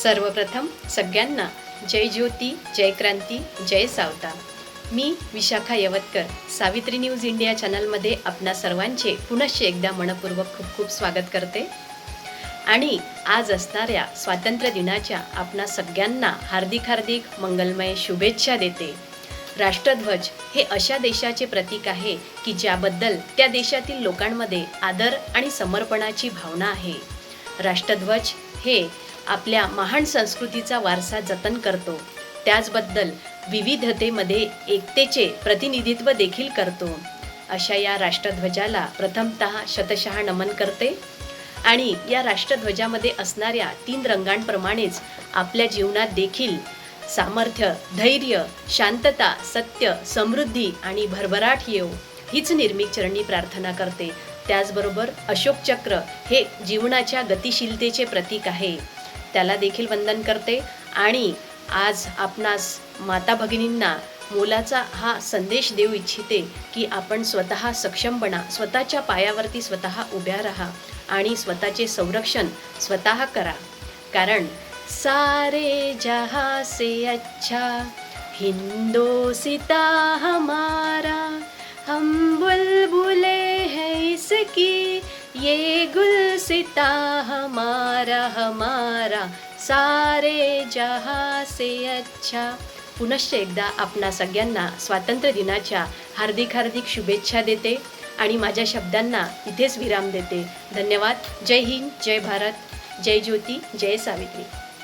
सर्वप्रथम सगळ्यांना जय ज्योती, जय क्रांती, जय सावता। मी Vishakha Yavatkar Savitri news India चॅनलमध्ये आपणा सर्वांचे पुनश्च एकदा मनपूर्वक खूप खूप स्वागत करते आणि आज असणाऱ्या स्वातंत्र्य दिनाच्या आपणा सगळ्यांना हार्दिक हार्दिक मंगलमय शुभेच्छा देते। राष्ट्रध्वज हे अशा देशाचे प्रतीक आहे की ज्याबद्दल त्या देशातील लोकांमध्ये आदर आणि समर्पणाची भावना आहे। राष्ट्रध्वज हे आपल्या महान संस्कृतीचा वारसा जतन करतो, त्याचबद्दल विविधतेमध्ये एकतेचे प्रतिनिधित्व देखील करतो। अशा या राष्ट्रध्वजाला प्रथमतः शतशः नमन करते आणि या राष्ट्रध्वजामध्ये असणाऱ्या 3 रंगांप्रमाणेच आपल्या जीवनात देखील सामर्थ्य, धैर्य, शांतता, सत्य, समृद्धी आणि भरभराट येवो हीच निर्मिक चरणी प्रार्थना करते। त्याचबरोबर अशोक चक्र हे जीवनाच्या गतिशीलतेचे प्रतीक आहे, त्याला देखील वंदन करते आणि आज आपणास माता भगिनींना मोलाचा हा संदेश देऊ इच्छिते की आपण स्वतः सक्षम बना, स्वतःच्या पायावरती स्वतः उभ्या राहा आणि स्वतःचे संरक्षण स्वतः करा। कारण सारे जहां से अच्छा हिंदोसिता हमारा, हम बुलबुले हैं इसकी ये गुलसिता हमारा हमारा, सारे जहां से अच्छा। पुनश्च एकदा आपणा सगळ्यांना स्वातंत्र्य दिनाच्या हार्दिक हार्दिक शुभेच्छा देते आणि माझ्या शब्दांना इथेच विराम देते। धन्यवाद। जय हिंद, जय भारत, जय ज्योती, जय सावित्री।